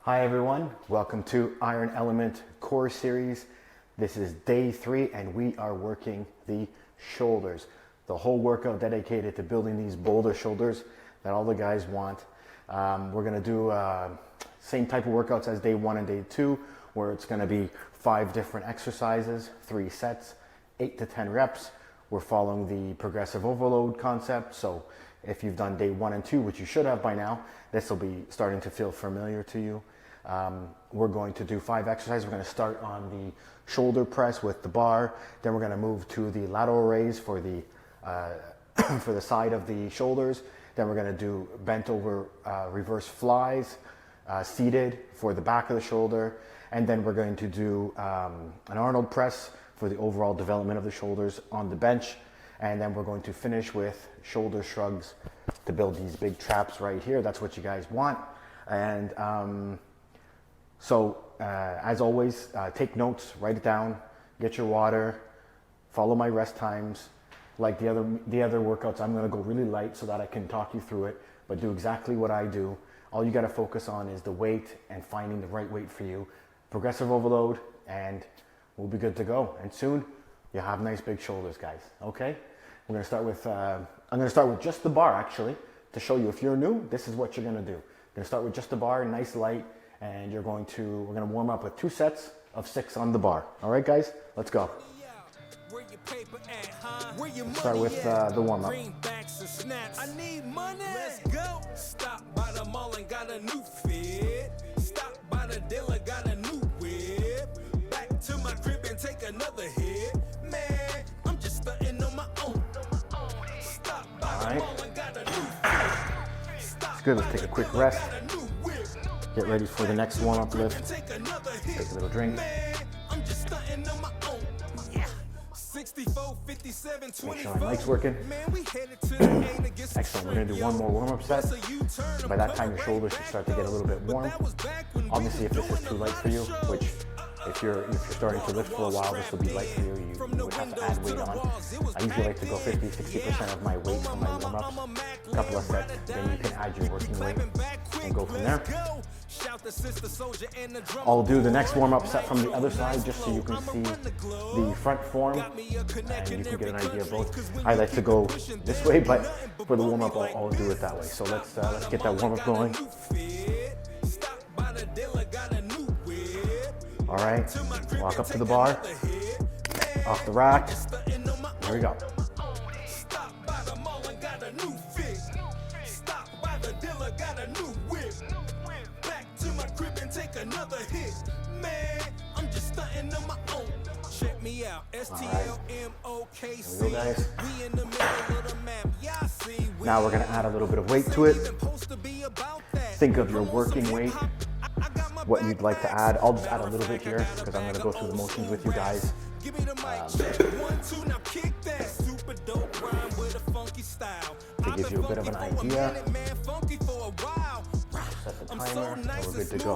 Hi everyone, welcome to Iron Element Core Series. This is day 3 and we are working the shoulders. The whole workout dedicated to building these boulder shoulders that all the guys want. We're gonna do same type of workouts as day 1 and day 2, where it's gonna be 5 different exercises, 3 sets, 8 to 10 reps. We're following the progressive overload concept. So if you've done day 1 and 2, which you should have by now, this will be starting to feel familiar to you. We're going to do 5 exercises. We're going to start on the shoulder press with the bar. Then we're going to move to the lateral raise for the for the side of the shoulders. Then we're going to do bent over reverse flies, seated for the back of the shoulder. And then we're going to do an Arnold press for the overall development of the shoulders on the bench. And then we're going to finish with shoulder shrugs to build these big traps right here. That's what you guys want. And so as always, take notes, write it down, get your water, follow my rest times. Like the other workouts, I'm gonna go really light so that I can talk you through it, but do exactly what I do. All you gotta focus on is the weight and finding the right weight for you. Progressive overload, and we'll be good to go. And soon, you'll have nice big shoulders, guys, okay? We're gonna start with, I'm gonna start with just the bar actually, to show you if you're new, this is what you're gonna do. You're gonna start with just the bar, nice light, and we're gonna warm up with 2 sets of 6 on the bar. All right, guys, let's go. Let's start with the warm up. I need money. Let's go. Stop by the mall and got a new fit. Stop by the dealer, got a new whip. Back to my crib and take another hit. Man, I'm just stunting on my own. Stop by the mall and got a new fit. It's good. Let's take a quick rest. Get ready for the next warm-up lift. Take a little drink. Make sure my mic's working. Excellent. We're going to do one more warm-up set. By that time, your shoulders should start to get a little bit warm. Obviously, if this is too light for you, which if you're starting to lift for a while, this will be light for you. You would have to add weight on. I usually like to go 50-60% of my weight for my warm-ups. A couple of sets, then you can add your working weight and go from there. I'll do the next warm-up set from the other side just so you can see the front form and you can get an idea of both. I like to go this way, but for the warm-up I'll do it that way. So let's get that warm-up going. All right, walk up to the bar, off the rack. Here we go. Another hit, man. I'm just stunting on my own. Check me out. STLMOKC. Here we go, guys. We in the middle of the map. Yeah, I see. Now we're gonna add a little bit of weight to it. Think of your working weight, what you'd like to add. I'll just add a little bit here because I'm gonna go through the motions with you guys. To give you a bit of an idea. Set the timer and we're good to go.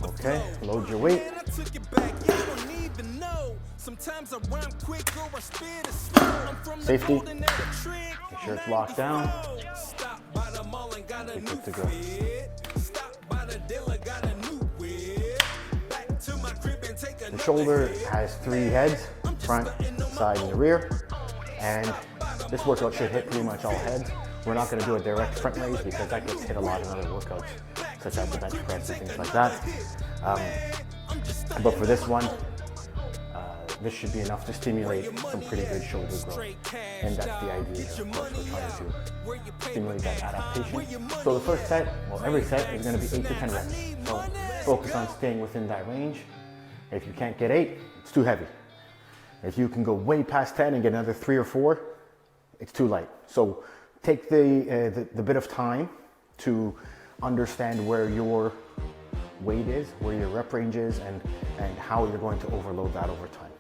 Okay, load your weight. Safety. Make sure it's locked down. We're good to go. The shoulder has 3 heads, front, side, and the rear. And this workout should hit pretty much all heads. We're not going to do a direct front raise because that gets hit a lot in other workouts, such as the bench press and things like that. But for this one, this should be enough to stimulate some pretty good shoulder growth. And that's the idea, of course, we're trying to stimulate that adaptation. So the first set, well, every set is going to be 8 to 10 reps. So focus on staying within that range. If you can't get 8, it's too heavy. If you can go way past 10 and get another 3 or 4, it's too light. So take the bit of time to understand where your weight is, where your rep range is, and how you're going to overload that over time,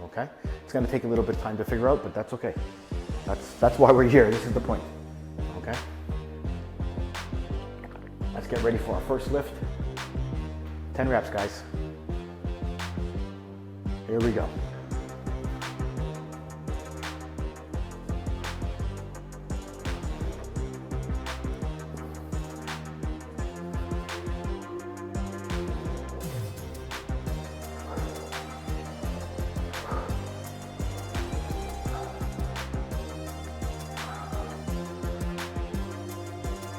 okay? It's gonna take a little bit of time to figure out, but that's okay. That's why we're here, this is the point, okay? Let's get ready for our first lift. 10 reps, guys. Here we go.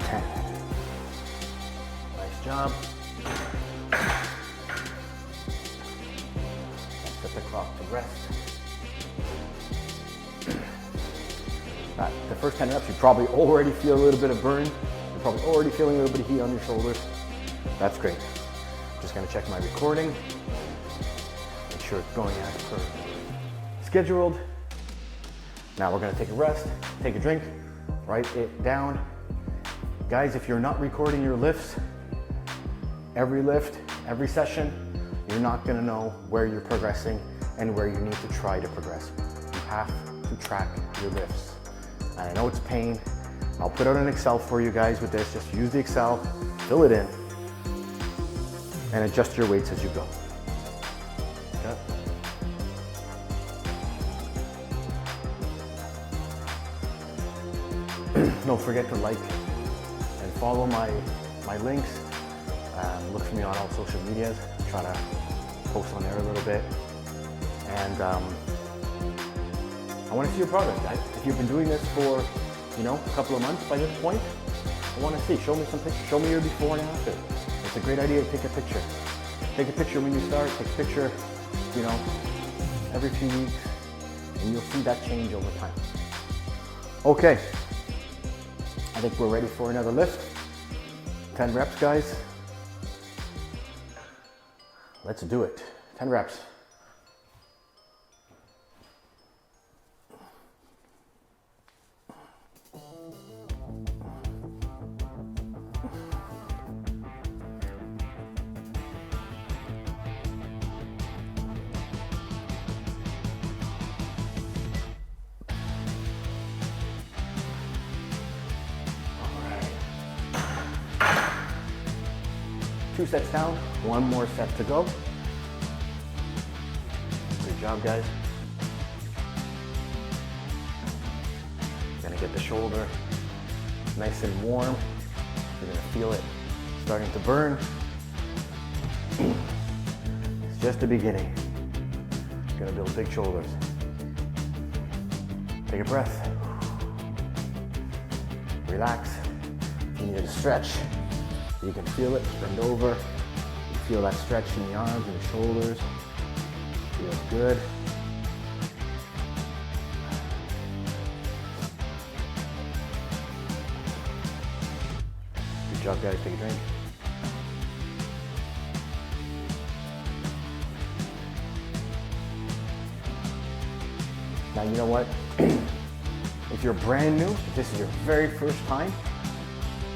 10. Nice job. Set the clock to rest. The first 10 reps, you probably already feel a little bit of burn. You're probably already feeling a little bit of heat on your shoulders. That's great. Just gonna check my recording. Make sure it's going as per scheduled. Now we're gonna take a rest, take a drink, write it down. Guys, if you're not recording your lifts, every lift, every session, you're not gonna know where you're progressing and where you need to try to progress. You have to track your lifts. And I know it's a pain. I'll put out an Excel for you guys with this. Just use the Excel, fill it in, and adjust your weights as you go. Okay. Don't forget to like and follow my links. Look for me on all social medias. Try to post on there a little bit. And I want to see your progress, guys. If you've been doing this for, a couple of months by this point, I want to see. Show me some pictures. Show me your before and after. It's a great idea to take a picture. Take a picture when you start. Take a picture, every few weeks, and you'll see that change over time. Okay. I think we're ready for another lift. 10 reps, guys. Let's do it. 10 reps. Two sets down, one more set to go. Good job, guys. Gonna get the shoulder nice and warm. You're gonna feel it starting to burn. It's just the beginning. Gonna build big shoulders. Take a breath. Relax. If you need to stretch, you can feel it, bend over. You feel that stretch in the arms and the shoulders. Feels good. Good job, guys. Take a drink. Now, you know what? If you're brand new, if this is your very first time,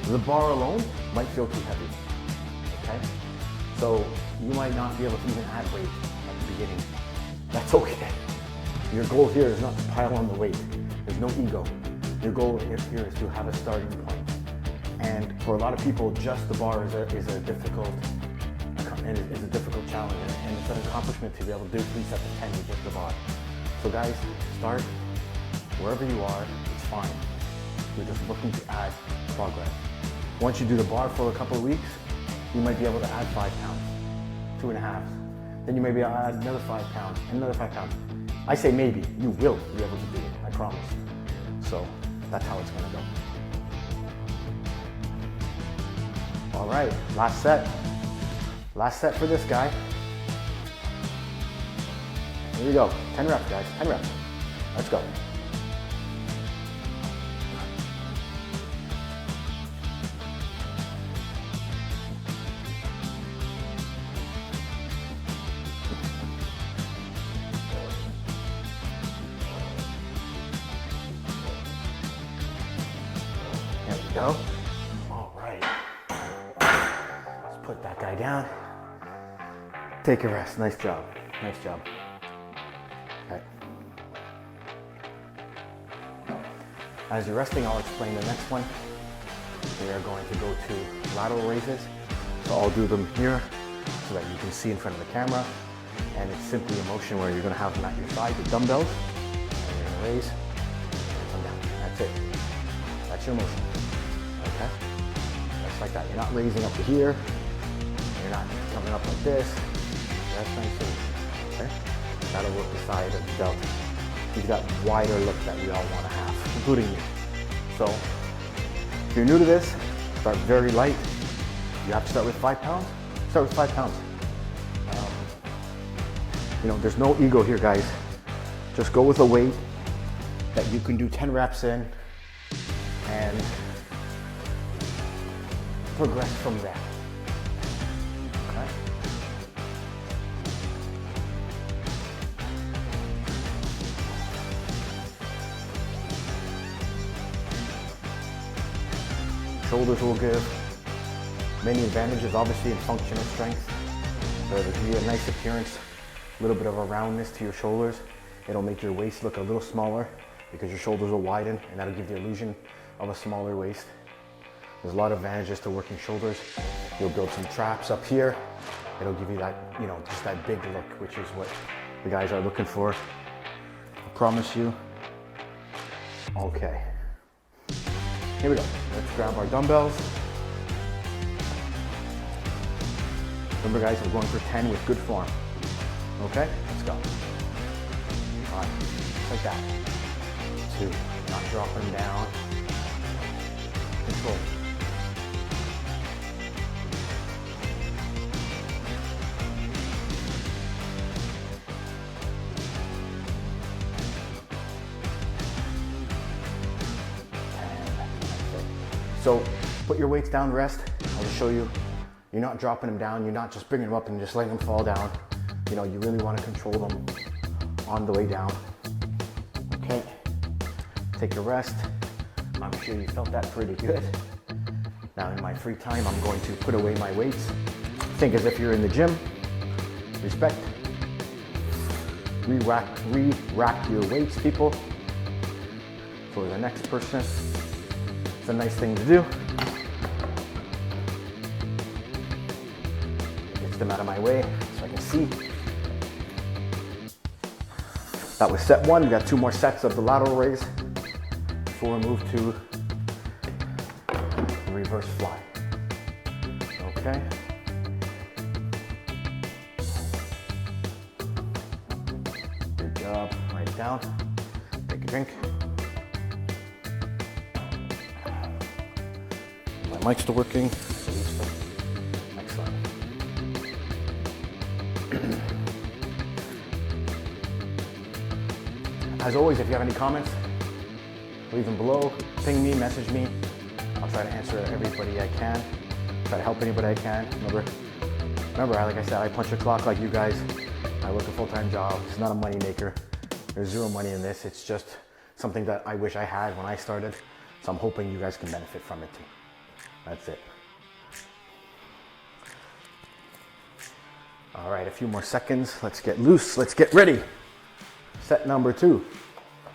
the bar alone might feel too heavy, okay? So you might not be able to even add weight at the beginning. That's okay. Your goal here is not to pile on the weight. There's no ego. Your goal here is to have a starting point. And for a lot of people, just the bar is a difficult challenge, and it's an accomplishment to be able to do 3 sets of 10 with just the bar. So guys, start wherever you are, it's fine. You're just looking to add progress. Once you do the bar for a couple of weeks, you might be able to add 5 pounds, 2.5. Then you may be able to add another 5 pounds, and another 5 pounds. I say maybe, you will be able to do it, I promise. So that's how it's gonna go. All right, last set. Last set for this guy. Here we go, 10 reps, guys, 10 reps. Let's go. There we go. All right. Let's put that guy down. Take a rest. Nice job. Nice job. Okay. As you're resting, I'll explain the next one. We are going to go to lateral raises. So I'll do them here so that you can see in front of the camera. And it's simply a motion where you're going to have them at your side with dumbbells. And you're going to raise and come down. That's it. That's your motion. Okay? Just like that. You're not raising up to here. You're not coming up like this. That's nice and easy. Okay? That'll work the side of the delt. You've got wider look that we all want to have, including you. So, if you're new to this, Start very light. You have to start with 5 pounds. Start with 5 pounds. You know, there's no ego here, guys. Just go with a weight that you can do 10 reps in and progress from there. Okay? Shoulders will give many advantages, obviously, in functional strength. It'll give you a nice appearance, a little bit of a roundness to your shoulders. It'll make your waist look a little smaller because your shoulders will widen, and that'll give the illusion of a smaller waist. There's a lot of advantages to working shoulders. You'll build some traps up here. It'll give you that, you know, just that big look, which is what the guys are looking for. I promise you. Okay. Here we go. Let's grab our dumbbells. Remember, guys, we're going for 10 with good form. Okay, let's go. All right, just like that. 2, not dropping down. Control. So put your weights down, rest. I'll just show you. You're not dropping them down. You're not just bringing them up and just letting them fall down. You know, you really want to control them on the way down. Okay, take a rest. I'm sure you felt that pretty good. Now in my free time, I'm going to put away my weights. Think as if you're in the gym. Respect. Re-rack your weights, people. For the next person. It's a nice thing to do. Gets them out of my way so I can see. That was set 1. We got 2 more sets of the lateral raise before we move to the reverse fly. Okay. Good job. Write it down. Take a drink. My mic's still working. Excellent. As always, if you have any comments, leave them below. Ping me, message me. I'll try to answer everybody I can. Try to help anybody I can. Remember, like I said, I punch a clock like you guys. I work a full-time job. It's not a money maker. There's zero money in this. It's just something that I wish I had when I started. So I'm hoping you guys can benefit from it too. That's it. All right, a few more seconds. Let's get loose. Let's get ready. Set number 2,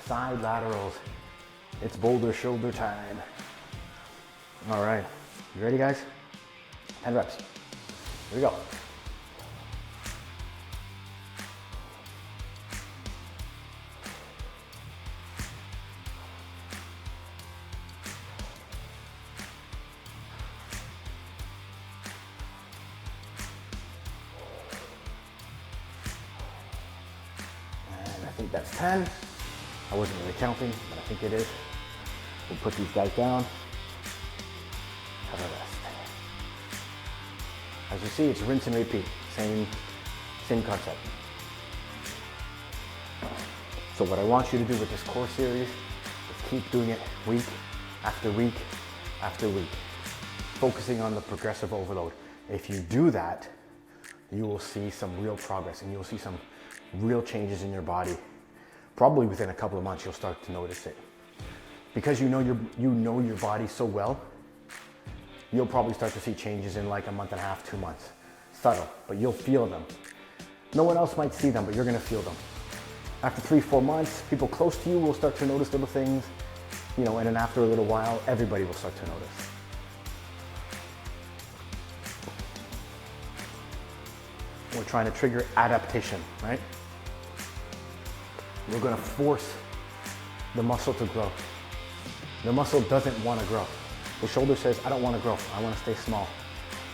side laterals. It's boulder shoulder time. All right, you ready, guys? 10 reps. Here we go. I think that's 10. I wasn't really counting, but I think it is. We'll put these guys down. Have a rest. As you see, it's rinse and repeat. Same concept. So what I want you to do with this core series is keep doing it week after week after week, focusing on the progressive overload. If you do that, you will see some real progress and you'll see some real changes in your body. Probably within a couple of months, you'll start to notice it. Because you know your body so well, you'll probably start to see changes in like a month and a half, 2 months. Subtle, but you'll feel them. No one else might see them, but you're gonna feel them. After 3-4 months, people close to you will start to notice little things, you know, and then after a little while, everybody will start to notice. We're trying to trigger adaptation, right? We're gonna force the muscle to grow. The muscle doesn't wanna grow. The shoulder says, I don't wanna grow, I wanna stay small.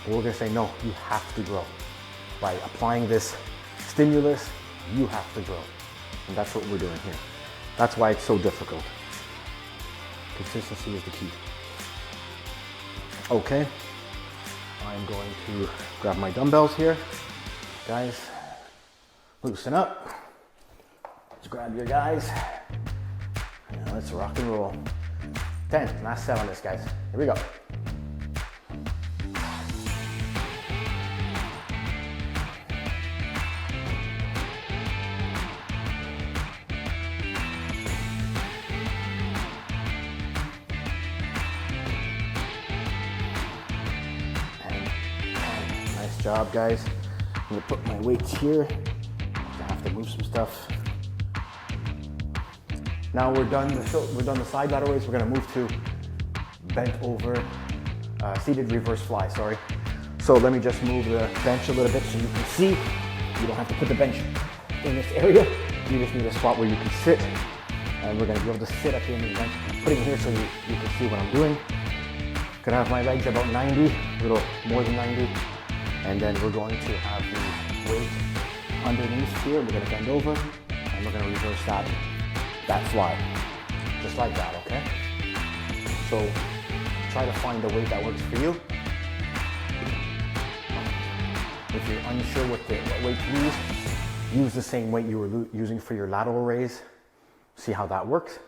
But we're gonna say, no, you have to grow. By applying this stimulus, you have to grow. And that's what we're doing here. That's why it's so difficult. Consistency is the key. Okay, I'm going to grab my dumbbells here. Guys, loosen up. Let's grab your guys. And let's rock and roll. 10, last set on this, guys. Here we go. Nice job, guys. I'm gonna put my weights here. I have to move some stuff. Now we're done the side lateral raise. We're gonna move to bent over, seated reverse fly, sorry. So let me just move the bench a little bit so you can see. You don't have to put the bench in this area. You just need a spot where you can sit. And we're gonna be able to sit at the end of the bench. I'm putting it here so you can see what I'm doing. Gonna have my legs about 90, a little more than 90. And then we're going to have the weight underneath here. We're gonna bend over and we're gonna reverse that fly, just like that, okay? So try to find the weight that works for you. If you're unsure what weight to use the same weight you were using for your lateral raise. See how that works.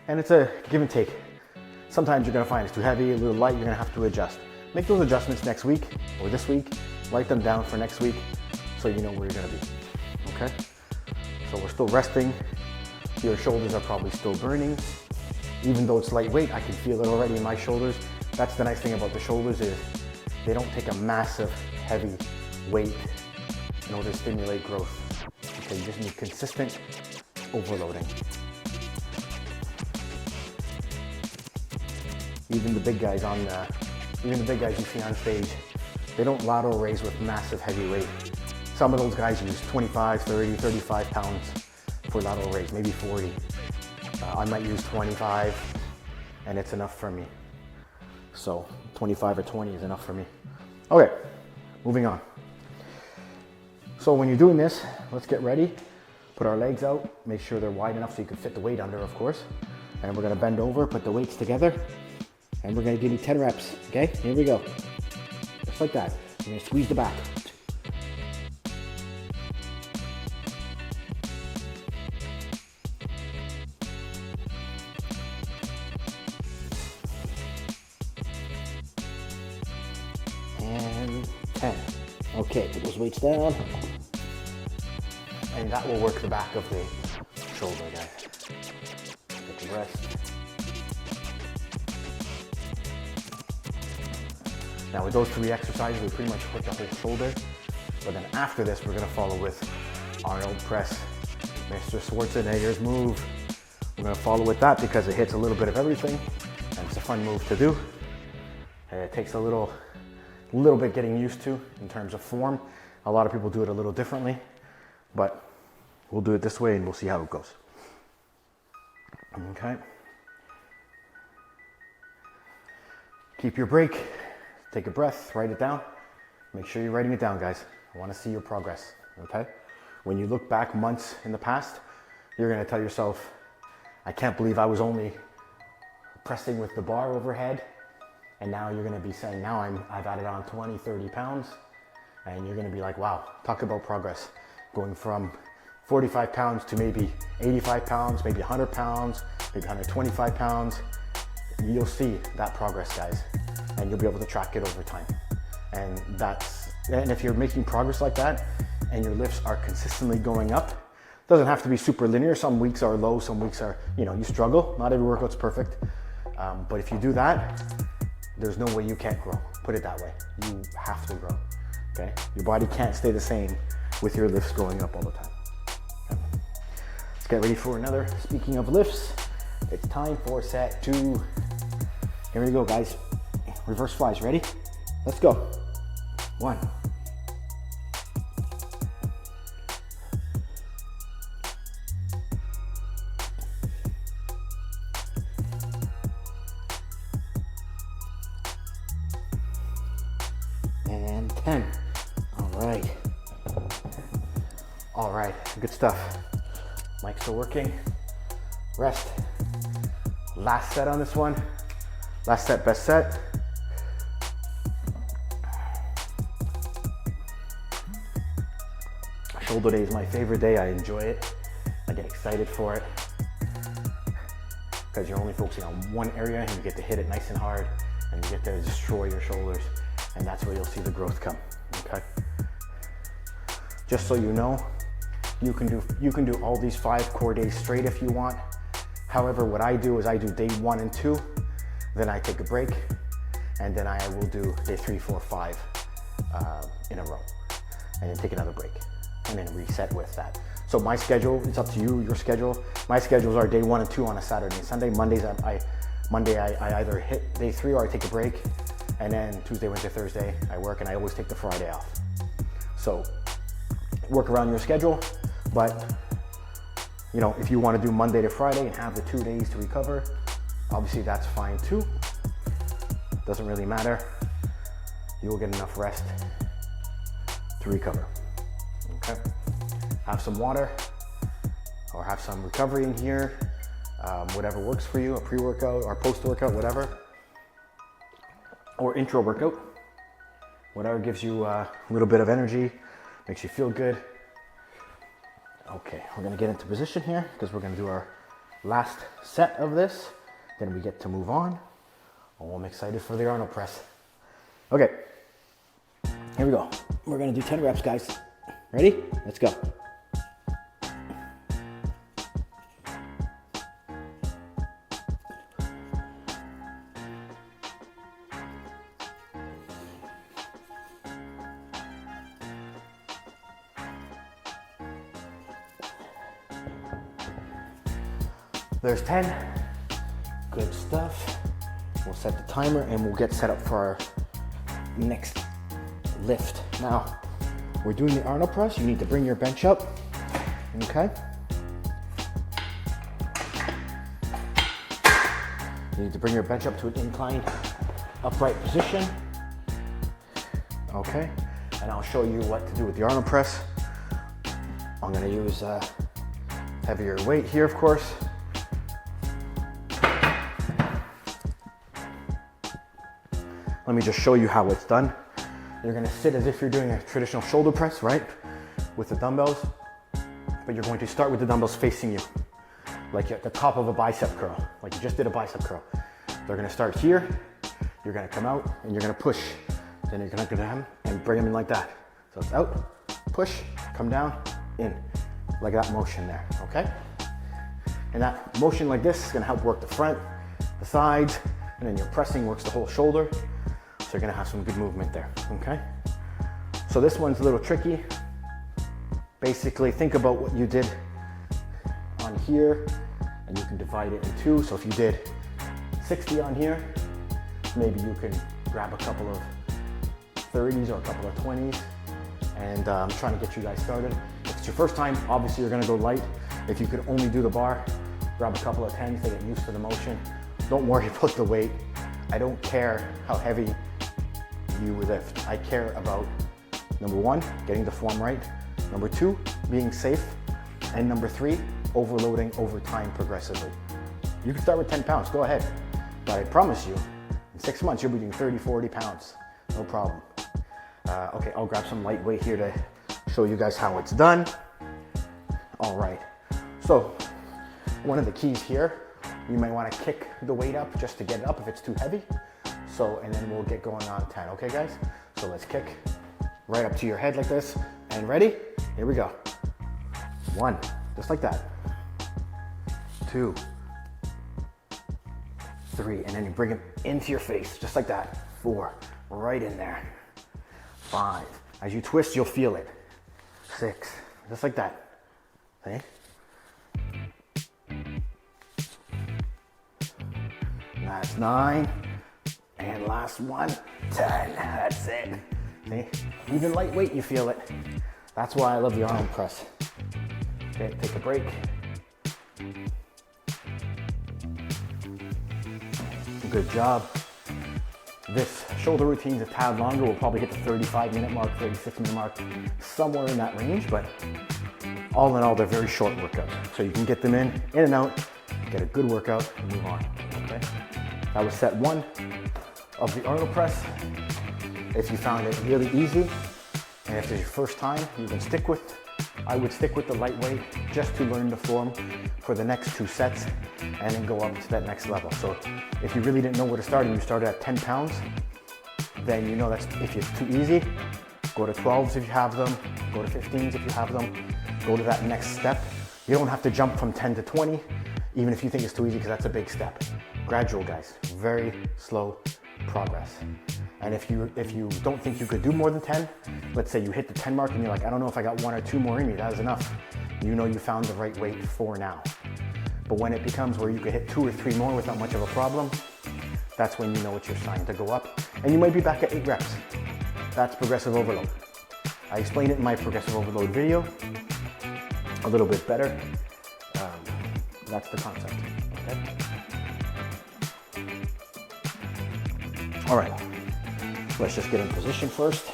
And it's a give and take. Sometimes you're gonna find it's too heavy, a little light, you're gonna have to adjust. Make those adjustments next week or this week. Write them down for next week so you know where you're gonna be, okay? So we're still resting. Your shoulders are probably still burning. Even though it's lightweight, I can feel it already in my shoulders. That's the nice thing about the shoulders is they don't take a massive, heavy weight in order to stimulate growth. Okay, you just need consistent overloading. Even the big guys you see on stage, they don't lateral raise with massive heavy weight. Some of those guys use 25, 30, 35 pounds for lateral raise, maybe 40. I might use 25 and it's enough for me. So 25 or 20 is enough for me. Okay, moving on. So when you're doing this, let's get ready. Put our legs out, make sure they're wide enough so you can fit the weight under, of course. And we're gonna bend over, put the weights together, and we're gonna give you 10 reps, okay? Here we go. Just like that. You're gonna squeeze the back. And 10. Okay, put those weights down. And that will work the back of the shoulder, guys. Take a rest. Now with those 3 exercises, we pretty much worked the whole shoulder. But then after this, we're gonna follow with Arnold press, Mr. Schwarzenegger's move. We're gonna follow with that because it hits a little bit of everything. And it's a fun move to do. It takes a little bit getting used to in terms of form. A lot of people do it a little differently, but we'll do it this way and we'll see how it goes. Okay. Keep your break. Take a breath, write it down. Make sure you're writing it down, guys. I want to see your progress, okay? When you look back months in the past, you're gonna tell yourself, I can't believe I was only pressing with the bar overhead. And now you're gonna be saying, now I've added on 20, 30 pounds. And you're gonna be like, wow, talk about progress. Going from 45 pounds to maybe 85 pounds, maybe 100 pounds, maybe 125 pounds. You'll see that progress, guys. And you'll be able to track it over time. And if you're making progress like that and your lifts are consistently going up, it doesn't have to be super linear. Some weeks are low, some weeks are, you struggle. Not every workout's perfect. But if you do that, there's no way you can't grow. Put it that way. You have to grow, okay? Your body can't stay the same with your lifts going up all the time. Okay. Let's get ready for another. Speaking of lifts, it's time for set 2. Here we go, guys. Reverse flies, ready? Let's go. 1. And 10. All right, good stuff. Mic's still working. Rest. Last set on this one. Last set, best set. Shoulder day is my favorite day. I enjoy it. I get excited for it because you're only focusing on one area and you get to hit it nice and hard and you get to destroy your shoulders, and that's where you'll see the growth come, okay? Just so you know, you can do all these 5 core days straight if you want. However, what I do is I do day 1 and 2, then I take a break, and then I will do day 3, 4, 5 in a row, and then take another break, and then reset with that. So my schedule, it's up to you, your schedule. My schedules are day 1 and 2 on a Saturday and Sunday. Monday I either hit day 3 or I take a break, and then Tuesday, Wednesday, Thursday I work, and I always take the Friday off. So work around your schedule, but you know, if you want to do Monday to Friday and have the 2 days to recover, obviously that's fine too. Doesn't really matter. You will get enough rest to recover, okay? Have some water or have some recovery in here, whatever works for you, a pre-workout or post-workout, whatever, or intra-workout, whatever gives you a little bit of energy, makes you feel good. Okay, we're gonna get into position here because we're gonna do our last set of this, then we get to move on. Oh, I'm excited for the Arnold press. Okay, here we go. We're gonna do 10 reps, guys. Ready? Let's go. There's 10. Good stuff. We'll set the timer and we'll get set up for our next lift. Now, we're doing the Arnold press. You need to bring your bench up, okay? You need to bring your bench up to an inclined upright position, okay? And I'll show you what to do with the Arnold press. I'm gonna use heavier weight here, of course. Let me just show you how it's done. You're gonna sit as if you're doing a traditional shoulder press, right? With the dumbbells, but you're going to start with the dumbbells facing you, like at the top of a bicep curl, like you just did a bicep curl. They're gonna start here, you're gonna come out, and you're gonna push. Then you're gonna go down and bring them in like that. So it's out, push, come down, in, like that motion there, okay? And that motion like this is gonna help work the front, the sides, and then your pressing works the whole shoulder. So you're gonna have some good movement there, okay? So this one's a little tricky. Basically, think about what you did on here, and you can divide it in 2. So if you did 60 on here, maybe you can grab a couple of 30s or a couple of 20s, and I'm trying to get you guys started. If it's your first time, obviously you're gonna go light. If you could only do the bar, grab a couple of 10s to get used to the motion. Don't worry about the weight. I don't care how heavy you lift. I care about, number 1, getting the form right, number 2, being safe, and number 3, overloading over time progressively. You can start with 10 pounds, go ahead. But I promise you, in 6 months, you'll be doing 30, 40 pounds, no problem. Okay, I'll grab some light weight here to show you guys how it's done. All right, so one of the keys here, you might want to kick the weight up just to get it up if it's too heavy. So, and then we'll get going on 10, okay guys? So let's kick right up to your head like this. And ready? Here we go. 1, just like that. 2, 3, and then you bring it into your face, just like that. 4, right in there. 5, as you twist, you'll feel it. 6, just like that. See? That's 9, and last one, 10, that's it. See? Even lightweight, you feel it. That's why I love the Arnold press. Okay, take a break. Good job. This shoulder routine's a tad longer. We'll probably hit the 35-minute mark, 36-minute mark, somewhere in that range, but all in all, they're very short workouts. So you can get them in and out, get a good workout, and move on, okay? That was set 1 of the Arnold press. If you found it really easy, and if it's your first time, you can stick with I would stick with the lightweight just to learn the form for the next 2 sets and then go up to that next level. So if you really didn't know where to start and you started at 10 pounds, then you know that's, if it's too easy, go to 12s if you have them, go to 15s if you have them, go to that next step. You don't have to jump from 10 to 20, even if you think it's too easy, because that's a big step. Gradual, guys, very slow progress. And if you don't think you could do more than 10, let's say you hit the 10 mark and you're like, I don't know if I got 1 or 2 more in me, that is enough. You know you found the right weight for now. But when it becomes where you could hit 2 or 3 more without much of a problem, that's when you know it's your sign to go up. And you might be back at 8 reps. That's progressive overload. I explained it in my progressive overload video a little bit better. That's the concept, okay? All right, let's just get in position first.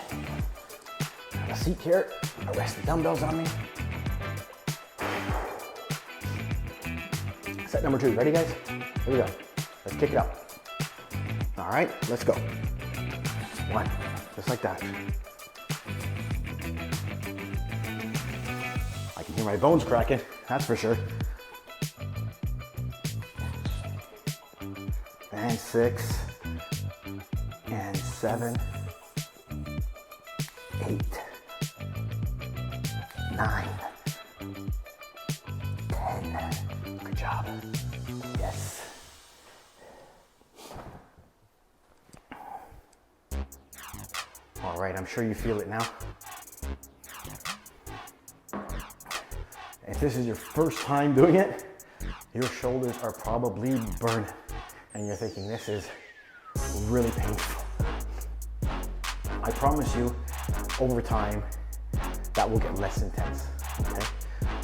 Have a seat here, I rest the dumbbells on me. Set number 2, ready guys? Here we go, let's kick it up. All right, let's go. 1, just like that. I can hear my bones cracking, that's for sure. And 6, and 7, 8, 9, 10. Good job. Yes. All right, I'm sure you feel it now. If this is your first time doing it, your shoulders are probably burning and you're thinking this is really painful. I promise you, over time, that will get less intense, okay?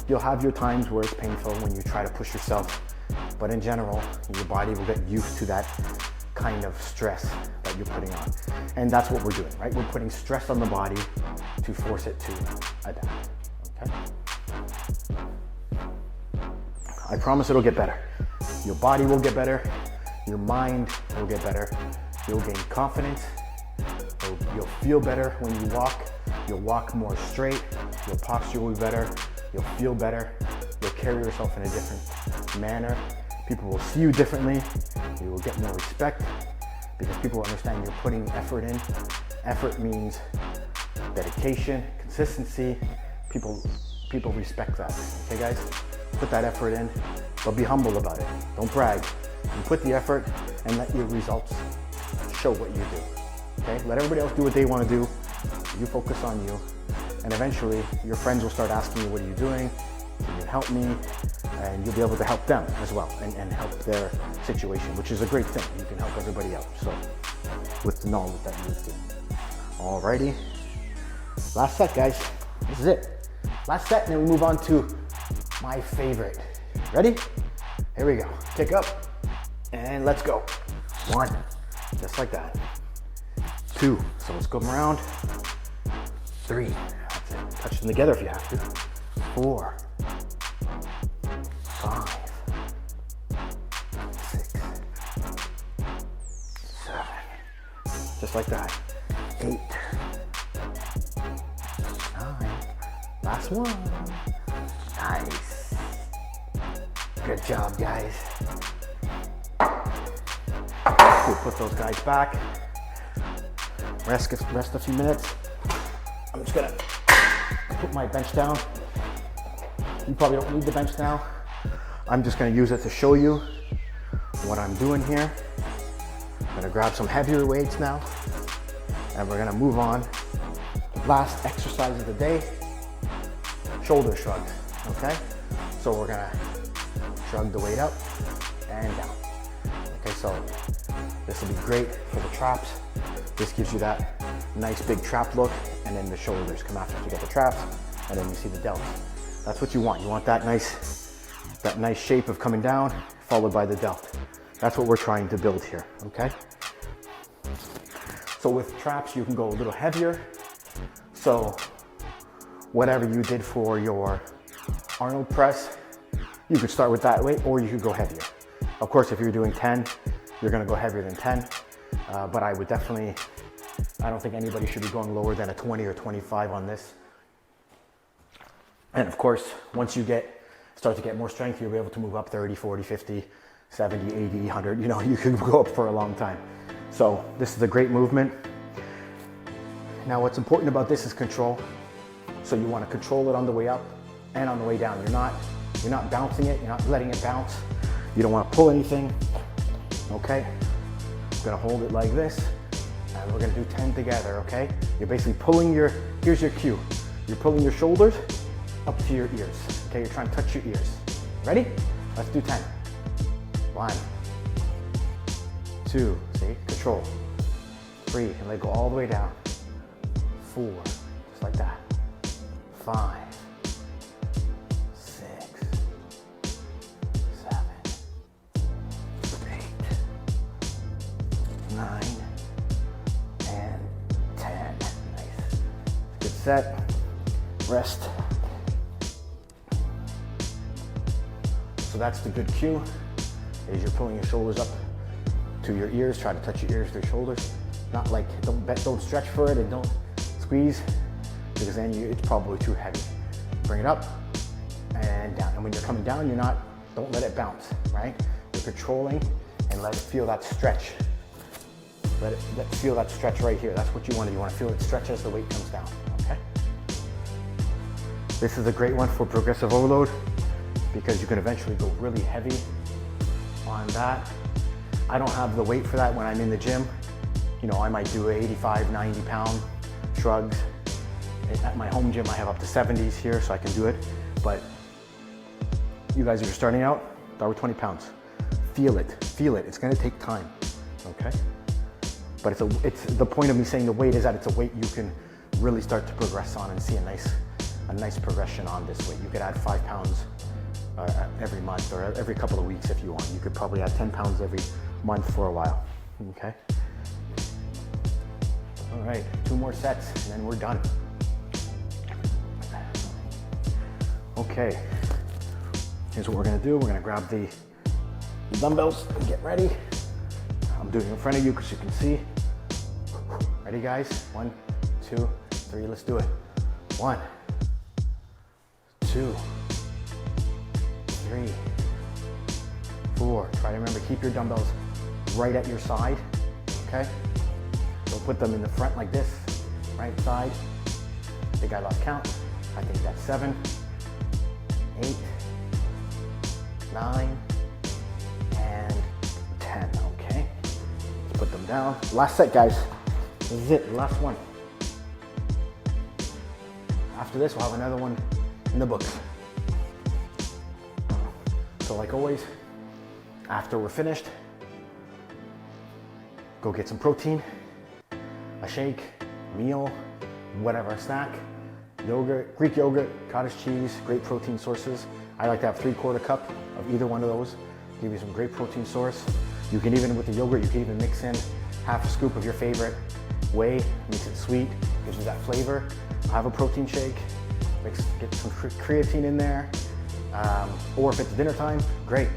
You'll have your times where it's painful when you try to push yourself, but in general, your body will get used to that kind of stress that you're putting on. And that's what we're doing, right? We're putting stress on the body to force it to adapt, okay? I promise it'll get better. Your body will get better. Your mind will get better. You'll gain confidence. You'll feel better when you walk. You'll walk more straight. Your posture will be better. You'll feel better. You'll carry yourself in a different manner. People will see you differently. You will get more respect because people understand you're putting effort in. Effort means dedication, consistency. People respect that. Okay, guys? Put that effort in, but be humble about it. Don't brag. You put the effort and let your results show what you do. Okay? Let everybody else do what they want to do. You focus on you. And eventually, your friends will start asking you, what are you doing? Can you help me? And you'll be able to help them as well and help their situation, which is a great thing. You can help everybody out. So, with the knowledge that you've gained. Alrighty. Last set, guys. This is it. Last set, and then we move on to my favorite. Ready? Here we go. Kick up, and let's go. 1, just like that. 2, so let's go around. 3, that's it. Touch them together if you have to. 4, 5, 6, 7, just like that. 8, 9, last one. Nice. Good job, guys. We'll put those guys back. Rest a few minutes. I'm just gonna put my bench down. You probably don't need the bench now. I'm just gonna use it to show you what I'm doing here. I'm gonna grab some heavier weights now, and we're gonna move on. Last exercise of the day, shoulder shrugs, okay? So we're gonna shrug the weight up and down. Okay, so this will be great for the traps. This gives you that nice big trap look, and then the shoulders come after you get the traps, and then you see the delts. That's what you want. You want that nice shape of coming down, followed by the delt. That's what we're trying to build here, okay? So with traps, you can go a little heavier. So whatever you did for your Arnold press, you could start with that weight, or you could go heavier. Of course, if you're doing 10, you're gonna go heavier than 10, but I don't think anybody should be going lower than a 20 or 25 on this. And of course, once you start to get more strength, you'll be able to move up 30, 40, 50, 70, 80, 100, you know, you can go up for a long time. So this is a great movement. Now what's important about this is control. So you want to control it on the way up and on the way down. You're not bouncing it, you're not letting it bounce. You don't want to pull anything, okay? I'm gonna hold it like this, and we're gonna do 10 together, okay? You're basically pulling here's your cue. You're pulling your shoulders up to your ears, okay? You're trying to touch your ears. Ready? Let's do 10. 1, 2, see, control. 3, and let go all the way down. 4, just like that. 5, 6, 7, 8, 9, and 10. Nice. Good set. Rest. So that's the good cue, is you're pulling your shoulders up to your ears. Try to touch your ears to your shoulders. Not like, don't stretch for it and don't squeeze, because then it's probably too heavy. Bring it up and down. And when you're coming down, don't let it bounce, right? You're controlling and let it feel that stretch. Let it feel that stretch right here. That's what you want to do. You want to feel it stretch as the weight comes down, okay? This is a great one for progressive overload because you can eventually go really heavy on that. I don't have the weight for that when I'm in the gym. You know, I might do 85, 90 pound shrugs. At my home gym, I have up to 70s here, so I can do it. But you guys, if you're starting out, start with 20 pounds. Feel it, feel it. It's gonna take time, okay? But it's the point of me saying the weight is that it's a weight you can really start to progress on and see a nice progression on this weight. You could add 5 pounds every month or every couple of weeks if you want. You could probably add 10 pounds every month for a while, okay? All right, 2 more sets and then we're done. Okay, here's what we're gonna do. We're gonna grab the dumbbells and get ready. I'm doing it in front of you because you can see. Ready, guys? 1, 2, 3, let's do it. 1, 2, 3, 4. Try to remember, keep your dumbbells right at your side, okay? Don't put them in the front like this, right side. I think I lost count. I think that's 7, 8, 9, and 10, okay? Let's put them down. Last set, guys. This is it, last one. After this, we'll have another one in the books. So like always, after we're finished, go get some protein, a shake, meal, whatever, a snack, yogurt, Greek yogurt, cottage cheese, great protein sources. I like to have 3/4 cup of either one of those. Give you some great protein source. You can even, with the yogurt, you can even mix in half a scoop of your favorite whey, makes it sweet, gives you that flavor. Have a protein shake, get some creatine in there. Or if it's dinner time, great.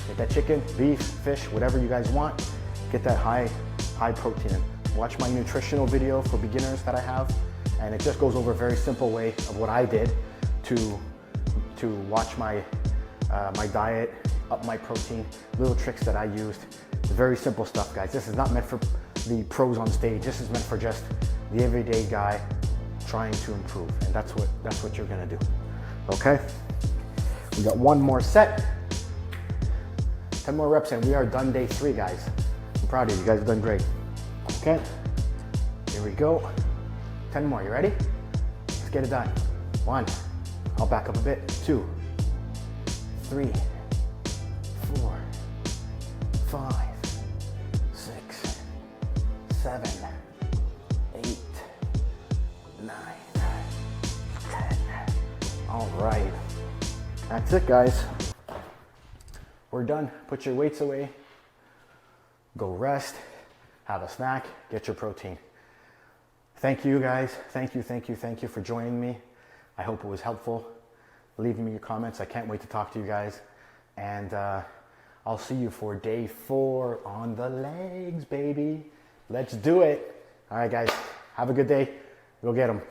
Get that chicken, beef, fish, whatever you guys want. Get that high protein in. Watch my nutritional video for beginners that I have, and it just goes over a very simple way of what I did to watch my diet, up my protein, little tricks that I used. It's very simple stuff, guys. This is not meant for the pros on stage. This is meant for just the everyday guy trying to improve, and that's what you're gonna do. Okay? We got 1 more set. 10 more reps and we are done day 3, guys. I'm proud of you. You guys have done great. Okay, here we go. 10 more, you ready? Let's get it done. 1, I'll back up a bit. 2, 3, 4, 5, 6, 7, 8, 9, 10. All right, that's it, guys. We're done. Put your weights away. Go rest. Have a snack. Get your protein. Thank you, guys. Thank you for joining me. I hope it was helpful. Leave me your comments. I can't wait to talk to you guys. And I'll see you for day 4 on the legs, baby. Let's do it. All right, guys. Have a good day. Go get them.